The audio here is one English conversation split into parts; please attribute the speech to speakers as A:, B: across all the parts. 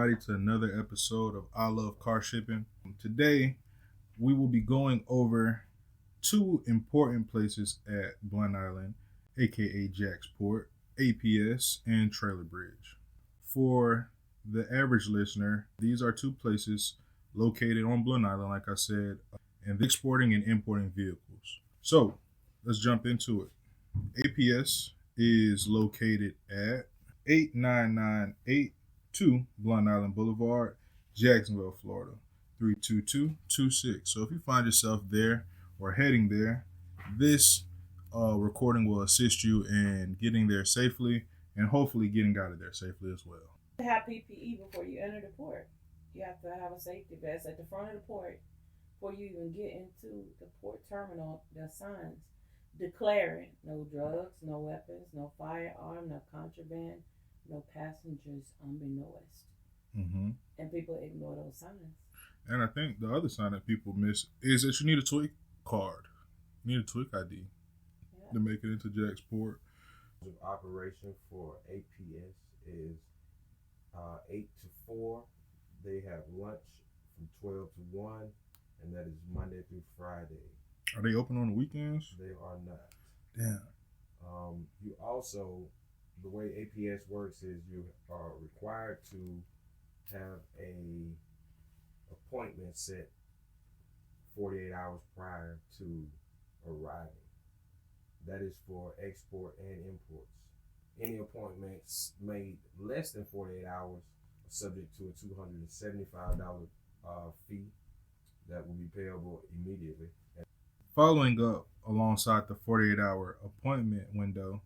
A: everybody to another episode of I Love Car Shipping. Today, we will be going over two important places at Blunt Island, aka Jacksport, APS, and Trailer Bridge. For the average listener, these are two places located on Blunt Island, like I said, and exporting and importing vehicles. So, let's jump into it. APS is located at 89982 Blunt Island Boulevard, Jacksonville, Florida, 32226. So if you find yourself there or heading there, this recording will assist you in getting there safely and hopefully getting out of there safely as well.
B: To have PPE before you enter the port. You have to have a safety vest at the front of the port before you even get into the port terminal. There are signs declaring no drugs, no weapons, no firearm, no contraband, no passengers unbeknownst.
A: Mm-hmm.
B: And people ignore those signs.
A: And I think the other sign that people miss is that you need a TWIC card. You need a TWIC ID to make it into Jacksport.
C: The operation for APS is 8 to 4. They have lunch from 12 to 1, and that is Monday through Friday.
A: Are they open on the weekends?
C: They are not.
A: Damn.
C: You also, the way APS works is you are required to have a appointment set 48 hours prior to arriving. That is for export and imports. Any appointments made less than 48 hours are subject to a $275 fee that will be payable immediately.
A: Following up alongside the 48-hour appointment window,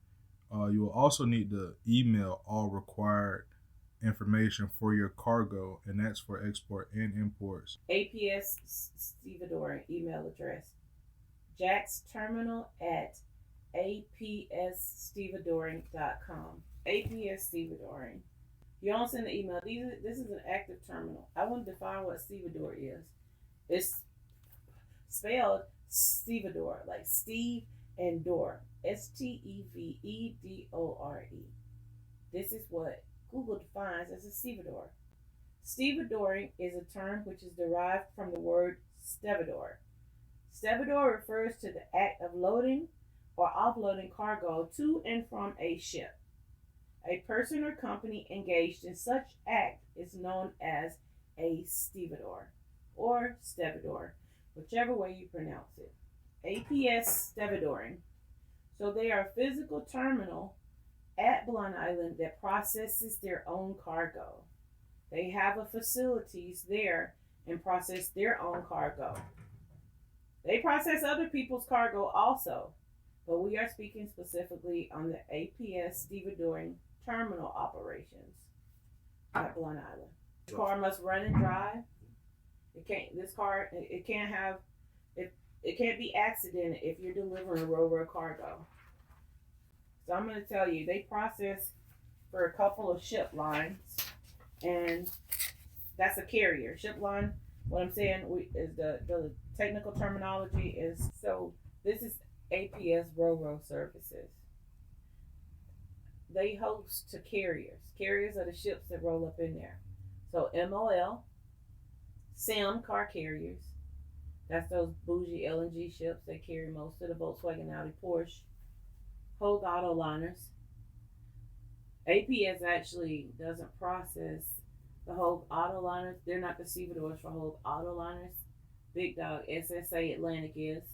A: you will also need to email all required information for your cargo, and that's for export and imports.
B: APS Stevedore email address, jacksterminal@apsstevedoring.com. APS Stevedore. You don't send an email. This is an active terminal. I want to define what Stevedore is. It's spelled Stevedore, like Steve and Door. Stevedore. This is what Google defines as a stevedore. Stevedoring is a term which is derived from the word stevedore. Stevedore refers to the act of loading or offloading cargo to and from a ship. A person or company engaged in such act is known as a stevedore or stevedore, whichever way you pronounce it. APS Stevedoring. So they are a physical terminal at Blunt Island that processes their own cargo. They have a facilities there and process their own cargo. They process other people's cargo also, but we are speaking specifically on the APS Stevedoring terminal operations at Blunt Island. The car must run and drive. It can't be accidented if you're delivering road cargo. So I'm going to tell you, they process for a couple of ship lines, and that's a carrier. Ship line, what I'm saying is the technical terminology is, so this is APS Ro-Ro services. They host to carriers. Carriers are the ships that roll up in there. So MOL, SIM car carriers, that's those bougie LNG ships that carry most of the Volkswagen, Audi, Porsche. Hogue auto liners. APS actually doesn't process the Hogue auto liners. They're not the stevedores for Hogue auto liners. Big Dog SSA Atlantic is.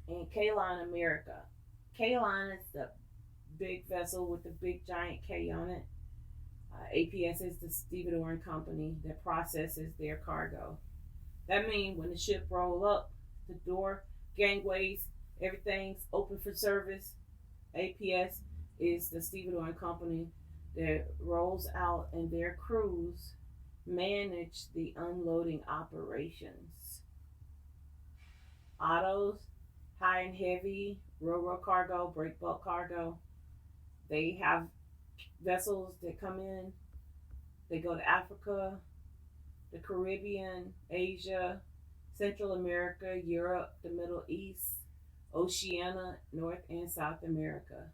B: And K-Line America. K-Line is the big vessel with the big giant K on it. APS is the stevedoring company that processes their cargo. That means when the ship roll up, the door, gangways, everything's open for service. APS is the stevedoring company that rolls out, and their crews manage the unloading operations. Autos, high and heavy, ro-ro cargo, break bulk cargo. They have vessels that come in. They go to Africa, the Caribbean, Asia, Central America, Europe, the Middle East, Oceania, North and South America.